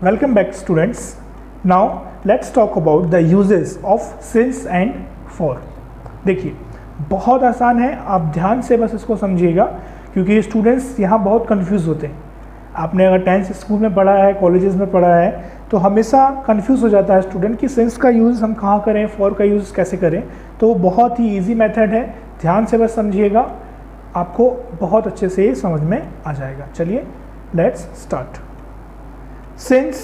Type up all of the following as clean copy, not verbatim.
Welcome back students. Now let's talk about the uses of since and for. देखिए बहुत आसान है, आप ध्यान से बस इसको समझिएगा क्योंकि स्टूडेंट्स यहाँ बहुत कंफ्यूज होते हैं। आपने अगर 10th स्कूल में पढ़ा है, कॉलेजेस में पढ़ा है तो हमेशा कंफ्यूज हो जाता है स्टूडेंट कि सिंस का यूज़ हम कहाँ करें, फॉर का यूज़ कैसे करें। तो बहुत ही ईजी मेथड है, ध्यान से बस समझिएगा, आपको बहुत अच्छे से ये समझ में आ जाएगा। चलिए लेट्स स्टार्ट। सिंस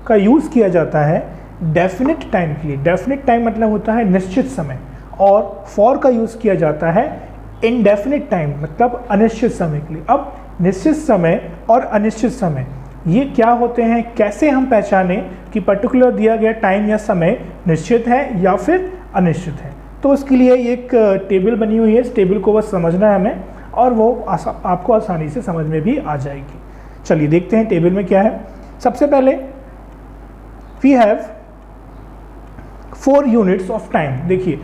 का यूज़ किया जाता है डेफिनेट टाइम के लिए। डेफिनेट टाइम मतलब होता है निश्चित समय, और फॉर का यूज़ किया जाता है इनडेफिनेट टाइम मतलब अनिश्चित समय के लिए। अब निश्चित समय और अनिश्चित समय ये क्या होते हैं, कैसे हम पहचानें कि पर्टिकुलर दिया गया टाइम या समय निश्चित है या फिर अनिश्चित है। तो उसके लिए एक टेबल बनी हुई है, इस टेबल को बस समझना है हमें और वो आपको आसानी से समझ में भी आ जाएगी। चलिए देखते हैं टेबल में क्या है। सबसे पहले we have 4 units of time. देखिए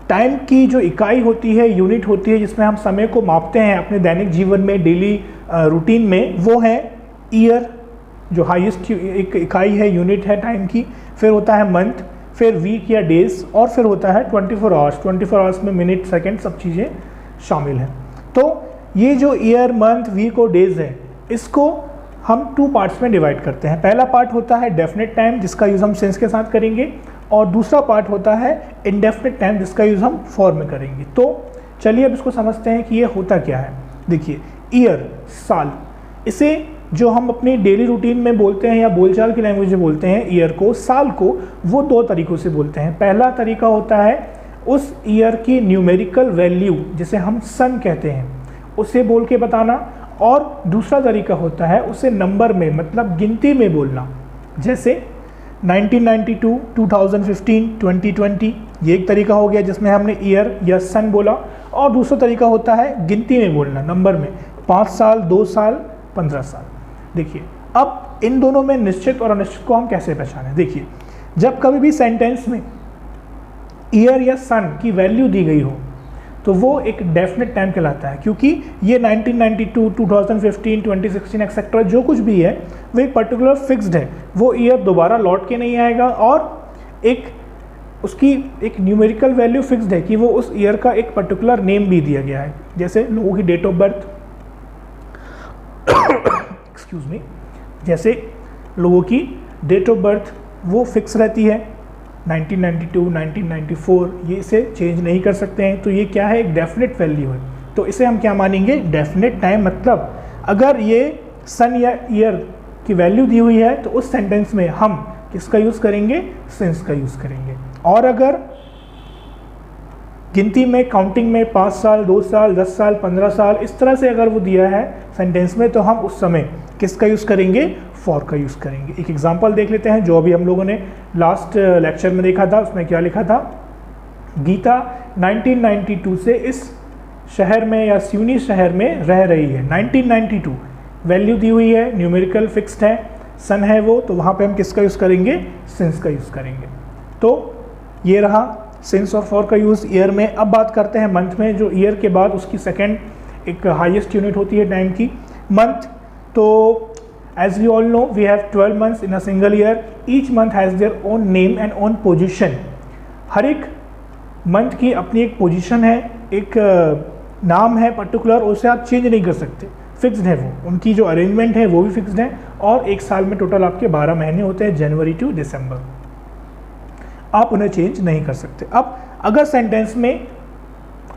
टाइम की जो इकाई होती है, यूनिट होती है जिसमें हम समय को मापते हैं अपने दैनिक जीवन में, डेली रूटीन में, वो है ईयर, जो हाईएस्ट एक इकाई है, यूनिट है टाइम की। फिर होता है मंथ, फिर वीक या डेज, और फिर होता है 24 आवर्स। 24 आवर्स में मिनट, सेकंड सब चीज़ें शामिल हैं। तो ये जो ईयर, मंथ, वीक और डेज है, इसको हम 2 पार्ट्स में डिवाइड करते हैं। पहला पार्ट होता है डेफिनेट टाइम जिसका यूज़ हम सिंस के साथ करेंगे, और दूसरा पार्ट होता है इनडेफिनेट टाइम जिसका यूज़ हम फॉर में करेंगे। तो चलिए अब इसको समझते हैं कि ये होता क्या है। देखिए ईयर, साल, इसे जो हम अपनी डेली रूटीन में बोलते हैं या बोलचाल की लैंग्वेज में बोलते हैं ईयर को, साल को, वो 2 तरीक़ों से बोलते हैं। पहला तरीका होता है उस ईयर की न्यूमेरिकल वैल्यू जिसे हम सन कहते हैं उसे बोल के बताना, और दूसरा तरीका होता है उसे नंबर में मतलब गिनती में बोलना। जैसे 1992, 2015, 2020, ये एक तरीका हो गया जिसमें हमने ईयर या सन बोला, और दूसरा तरीका होता है गिनती में बोलना, नंबर में, 5 साल, 2 साल, 15 साल। देखिए अब इन दोनों में निश्चित और अनिश्चित को हम कैसे पहचानें। देखिए जब कभी भी सेंटेंस में ईयर या सन की वैल्यू दी गई हो तो वो एक डेफिनेट टाइम कहलाता है, क्योंकि ये 1992, 2015, 2016 एक्सेट्रा जो कुछ भी है वो एक पर्टिकुलर फिक्स्ड है। वो ईयर दोबारा लौट के नहीं आएगा, और एक उसकी एक न्यूमेरिकल वैल्यू फिक्स्ड है कि वो उस ईयर का एक पर्टिकुलर नेम भी दिया गया है। जैसे लोगों की date of birth excuse me, जैसे लोगों की डेट ऑफ बर्थ वो फिक्स रहती है 1992, 1994, ये इसे चेंज नहीं कर सकते हैं। तो ये क्या है, एक डेफिनेट वैल्यू है। तो इसे हम क्या मानेंगे, डेफिनेट टाइम। मतलब अगर ये सन या ईयर की वैल्यू दी हुई है तो उस सेंटेंस में हम किसका यूज़ करेंगे, सिंस का यूज़ करेंगे। और अगर गिनती में, काउंटिंग में 5 साल, 2 साल, 10 साल, 15 साल, इस तरह से अगर वो दिया है सेंटेंस में, तो हम उस समय किसका यूज़ करेंगे, फॉर का यूज़ करेंगे। एक एग्जांपल देख लेते हैं जो अभी हम लोगों ने लास्ट लेक्चर में देखा था। उसमें क्या लिखा था, गीता 1992 से इस शहर में या सिवनी शहर में रह रही है। 1992 वैल्यू दी हुई है, न्यूमेरिकल फिक्स्ड है, सन है वो, तो वहाँ पे हम किसका यूज़ करेंगे, सिंस का यूज़ करेंगे। तो ये रहा सिंस और फॉर का यूज़ ईयर में। अब बात करते हैं मंथ में, जो ईयर के बाद उसकी सेकेंड एक हाईएस्ट यूनिट होती है टाइम की, मंथ। तो as we all know we have 12 months in a single year. Each month has their own name and own position. हर एक मंथ की अपनी एक पोजीशन है, एक नाम है पर्टिकुलर, उसे आप चेंज नहीं कर सकते, फिक्स्ड है वो। उनकी जो अरेंजमेंट है वो भी फिक्स्ड है, और एक साल में टोटल आपके 12 महीने होते हैं, जनवरी टू दिसंबर। आप उन्हें चेंज नहीं कर सकते। अब अगर सेंटेंस में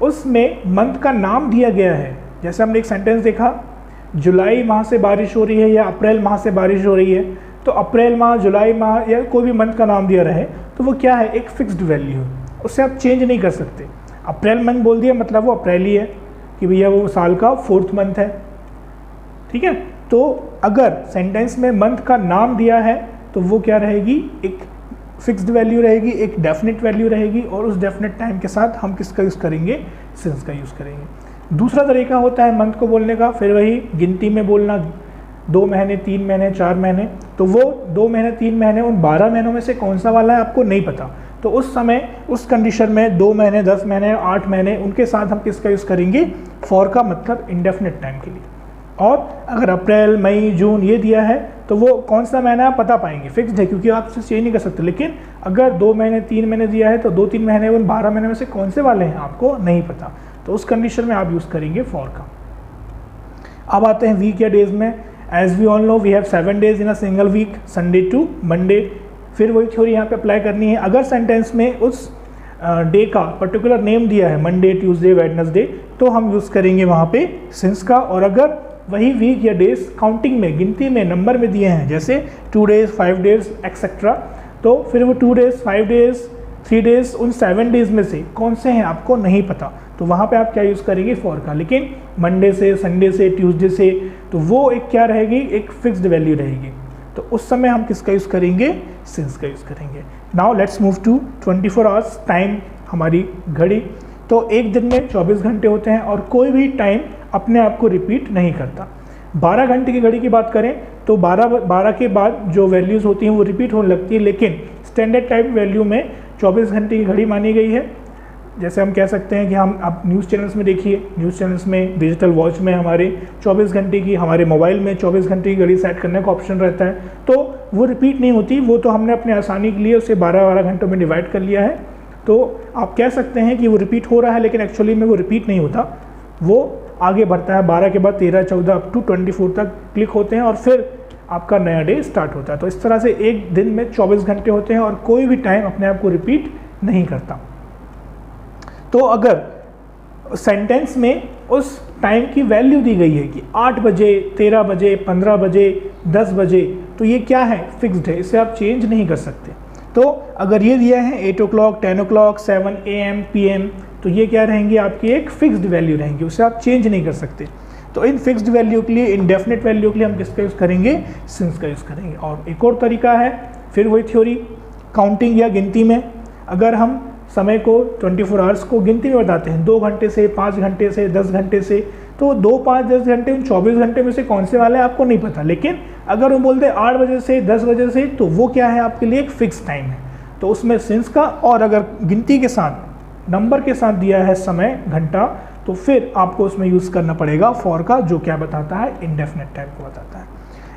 उसमें मंथ का नाम दिया गया है, जैसे हमने एक सेंटेंस देखा, जुलाई माह से बारिश हो रही है या अप्रैल माह से बारिश हो रही है, तो अप्रैल माह, जुलाई माह या कोई भी मंथ का नाम दिया रहे तो वो क्या है, एक फिक्स्ड वैल्यू है, उससे आप चेंज नहीं कर सकते। अप्रैल मंथ बोल दिया मतलब वो अप्रैल ही है कि भैया वो साल का 4th मंथ है, ठीक है। तो अगर सेंटेंस में मंथ का नाम दिया है तो वो क्या रहेगी, एक फिक्स्ड वैल्यू रहेगी, एक डेफिनेट वैल्यू रहेगी, और उस डेफिनेट टाइम के साथ हम किसका यूज़ करेंगे, सिंस का यूज़ करेंगे। दूसरा तरीका होता है मंथ को बोलने का, फिर वही गिनती में बोलना, 2 महीने, 3 महीने, 4 महीने। तो वो 2 महीने, 3 महीने, उन 12 महीनों में से कौन सा वाला है आपको नहीं पता, तो उस समय उस कंडीशन में 2 महीने, 10 महीने, 8 महीने, उनके साथ हम किसका यूज़ करेंगे, फॉर का, मतलब इंडेफिनेट टाइम के लिए। और अगर अप्रैल, मई, जून ये दिया है तो वो कौन सा महीना आप बता पाएंगे, फिक्स्ड है क्योंकि आप उसे चेंज नहीं कर सकते। लेकिन अगर 2 महीने 3 महीने दिया है तो 2-3 महीने उन 12 महीने में से कौन से वाले हैं आपको नहीं पता, तो उस कंडीशन में आप यूज़ करेंगे फॉर का। अब आते हैं वीक या डेज में। As we all know we have 7 days in a single week, Sunday to Monday. फिर वही थ्योरी यहाँ पे अप्लाई करनी है। अगर सेंटेंस में उस डे का पर्टिकुलर नेम दिया है मंडे, ट्यूसडे, वेडनेसडे, तो हम यूज़ करेंगे वहाँ पे सिंस का। और अगर वही वीक या डेज काउंटिंग में, गिनती में, नंबर में दिए हैं जैसे 2 डेज 5 डेज एक्सेट्रा, तो फिर वो 2 डेज 5 डेज 3 डेज उन 7 डेज में से कौन से हैं आपको नहीं पता, तो वहाँ पे आप क्या यूज़ करेंगे फॉर का। लेकिन मंडे से, संडे से, ट्यूसडे से, तो वो एक क्या रहेगी, एक फिक्स्ड वैल्यू रहेगी, तो उस समय हम किसका यूज़ करेंगे, सिंस का यूज़ करेंगे। Now let's move to 24 hours time, हमारी घड़ी। तो एक दिन में 24 घंटे होते हैं और कोई भी टाइम अपने आप को रिपीट नहीं करता। 12 घंटे की घड़ी की बात करें तो 12 के बाद जो वैल्यूज़ होती हैं वो रिपीट होने लगती है, लेकिन स्टैंडर्ड टाइम वैल्यू में 24 घंटे की घड़ी मानी गई है। जैसे हम कह सकते हैं कि हम अब न्यूज़ चैनल्स में देखिए, न्यूज़ चैनल्स में, डिजिटल वॉच में हमारे 24 घंटे की, हमारे मोबाइल में 24 घंटे की घड़ी सेट करने का ऑप्शन रहता है, तो वो रिपीट नहीं होती, वो तो हमने अपने आसानी के लिए उसे 12-12 घंटों में डिवाइड कर लिया है। तो आप कह सकते हैं कि वो रिपीट हो रहा है, लेकिन एक्चुअली में वो रिपीट नहीं होता, वो आगे बढ़ता है। 12 के बाद 13, 14 अप टू 24 तक क्लिक होते हैं और फिर आपका नया डे स्टार्ट होता है। तो इस तरह से एक दिन में 24 घंटे होते हैं और कोई भी टाइम अपने आप को रिपीट नहीं करता। तो अगर सेंटेंस में उस टाइम की वैल्यू दी गई है कि 8 बजे, 13 बजे, 15 बजे, 10 बजे, तो ये क्या है, फिक्स्ड है, इसे आप चेंज नहीं कर सकते। तो अगर ये दिया है 8 o'clock, 10 o'clock, 7 AM, PM, तो ये क्या रहेंगे, आपकी एक फिक्स्ड वैल्यू रहेंगी, उसे आप चेंज नहीं कर सकते। तो इन फिक्स्ड वैल्यू के लिए, इनडेफिनेट वैल्यू के लिए हम किसका यूज़ करेंगे, सिंस का यूज़ करेंगे। और एक और तरीका है, फिर वही थ्योरी, काउंटिंग या गिनती में। अगर हम समय को 24 आवर्स को गिनती में बताते हैं, 2 घंटे से, 5 घंटे से, 10 घंटे से, तो 2, 5, 10 घंटे उन 24 घंटे में से कौन से वाले हैं आपको नहीं पता। लेकिन अगर वो बोलते हैं 8 बजे से 10 बजे से, तो वो क्या है, आपके लिए एक फिक्स टाइम है, तो उसमें सिंस का। और अगर गिनती के साथ, नंबर के साथ दिया है समय, घंटा, तो फिर आपको उसमें यूज़ करना पड़ेगा फॉर का, जो क्या बताता है, इंडेफिनेट टाइम को बताता है।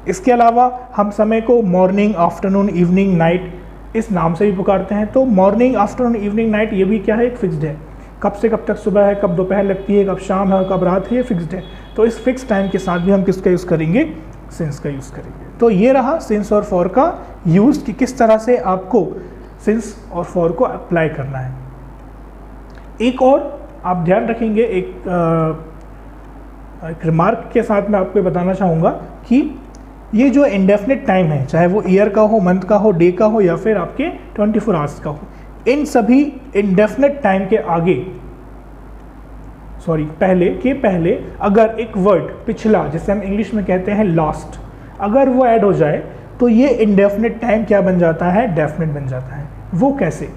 इसके अलावा हम समय को मॉर्निंग, आफ्टरनून, इवनिंग, नाइट इस नाम से भी पुकारते हैं। तो मॉर्निंग, आफ्टरनून, इवनिंग, नाइट, ये भी क्या है, एक फिक्स्ड है। कब से कब तक सुबह है, कब दोपहर लगती है, कब शाम है, कब रात है, ये फिक्स्ड है। तो इस फिक्स टाइम के साथ भी हम किसका यूज़ करेंगे, सिंस का यूज़ करेंगे। तो ये रहा सिंस और फॉर का यूज़, कि किस तरह से आपको सिंस और फॉर को अप्लाई करना है। एक और आप ध्यान रखेंगे, एक रिमार्क के साथ मैं आपको बताना चाहूँगा कि ये जो इंडेफिनिट टाइम है, चाहे वो ईयर का हो, मंथ का हो, डे का हो, या फिर आपके 24 आवर्स का हो, इन सभी इंडेफिनिट टाइम के आगे, पहले अगर एक वर्ड पिछला, जिसे हम इंग्लिश में कहते हैं लास्ट, अगर वो ऐड हो जाए तो ये इंडेफिनिट टाइम क्या बन जाता है, डेफिनिट बन जाता है। वो कैसे,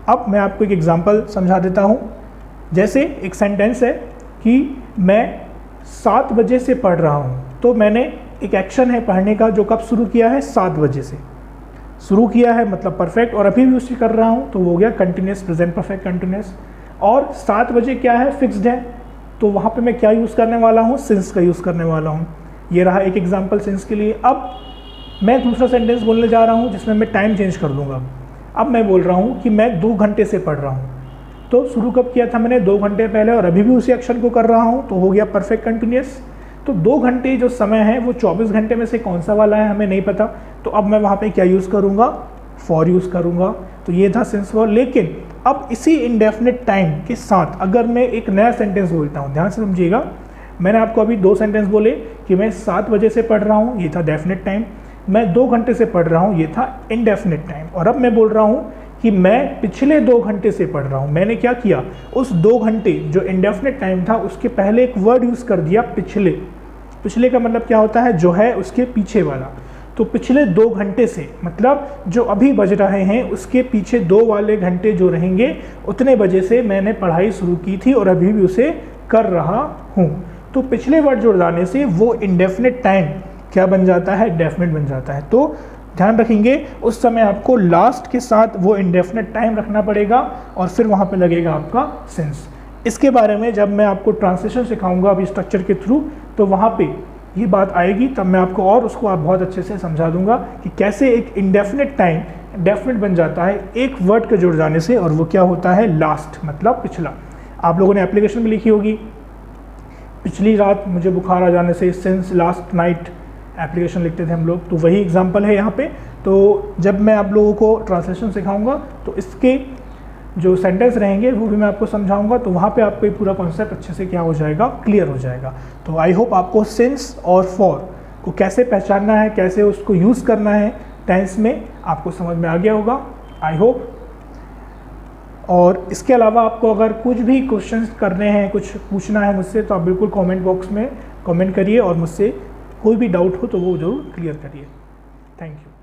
अब मैं आपको एक एग्जांपल समझा देता हूँ। जैसे एक सेंटेंस है कि मैं 7 बजे से पढ़ रहा हूँ, तो मैंने एक एक्शन है पढ़ने का, जो कब शुरू किया है, 7 बजे से शुरू किया है, मतलब परफेक्ट, और अभी भी उसे कर रहा हूँ, तो वो हो गया कंटिन्यूस, प्रेजेंट परफेक्ट कंटिन्यूस। और 7 बजे क्या है, फिक्स्ड है, तो वहाँ पे मैं क्या यूज़ करने वाला हूँ, सिंस का यूज़ करने वाला हूँ। ये रहा एक एग्जाम्पल सिंस के लिए। अब मैं दूसरा सेंटेंस बोलने जा रहा हूँ जिसमें मैं टाइम चेंज कर दूँगा। अब मैं बोल रहा हूँ कि मैं 2 घंटे से पढ़ रहा हूँ, तो शुरू कब किया था मैंने, 2 घंटे पहले, और अभी भी उसी एक्शन को कर रहा हूँ, तो हो गया परफेक्ट कंटिन्यूस। तो 2 घंटे जो समय है वो 24 घंटे में से कौन सा वाला है, हमें नहीं पता, तो अब मैं वहाँ पे क्या यूज़ करूँगा, फॉर यूज़ करूँगा। तो ये था सिंस फॉर। लेकिन अब इसी इंडेफिनिट टाइम के साथ अगर मैं एक नया सेंटेंस बोलता हूँ, ध्यान से समझिएगा, मैंने आपको अभी 2 सेंटेंस बोले कि मैं 7 बजे से पढ़ रहा हूँ, ये था डेफिनेट टाइम, मैं 2 घंटे से पढ़ रहा हूँ, ये था इंडेफिनिट टाइम, और अब मैं बोल रहा हूँ कि मैं पिछले 2 घंटे से पढ़ रहा हूँ। मैंने क्या किया, उस 2 घंटे जो इंडेफिनिट टाइम था उसके पहले एक वर्ड यूज़ कर दिया, पिछले। पिछले का मतलब क्या होता है, जो है उसके पीछे वाला। तो पिछले 2 घंटे से मतलब जो अभी बज रहे हैं उसके पीछे 2 वाले घंटे जो रहेंगे, उतने बजे से मैंने पढ़ाई शुरू की थी और अभी भी उसे कर रहा हूँ। तो पिछले वर्ड जोड़ डालने से वो इंडेफिनिट टाइम क्या बन जाता है, डेफिनिट बन जाता है। तो ध्यान रखेंगे, उस समय आपको लास्ट के साथ वो इंडेफिनिट टाइम रखना पड़ेगा और फिर वहाँ पे लगेगा आपका सिंस। इसके बारे में जब मैं आपको ट्रांसलेशन सिखाऊंगा अभी स्ट्रक्चर के थ्रू, तो वहाँ पे ये बात आएगी तब मैं आपको और उसको आप बहुत अच्छे से समझा दूंगा कि कैसे एक इंडेफिनिट टाइम डेफिनेट बन जाता है एक वर्ड के जुड़ जाने से, और वो क्या होता है, लास्ट मतलब पिछला। आप लोगों ने एप्लीकेशन में लिखी होगी, पिछली रात मुझे बुखार आ जाने से, सिंस लास्ट नाइट एप्लीकेशन लिखते थे हम लोग, तो वही एग्जांपल है यहाँ पे। तो जब मैं आप लोगों को ट्रांसलेशन सिखाऊंगा तो इसके जो सेंटेंस रहेंगे वो भी मैं आपको समझाऊंगा, तो वहाँ पे आपको ये पूरा कॉन्सेप्ट अच्छे से क्या हो जाएगा, क्लियर हो जाएगा। तो आई होप आपको सिंस और फॉर को कैसे पहचानना है, कैसे उसको यूज़ करना है टेंस में, आपको समझ में आ गया होगा, आई होप। और इसके अलावा आपको अगर कुछ भी क्वेश्चंस करने हैं, कुछ पूछना है मुझसे, तो आप बिल्कुल कमेंट बॉक्स में कमेंट करिए और मुझसे कोई भी डाउट हो तो वो ज़रूर क्लियर करिए। Thank you.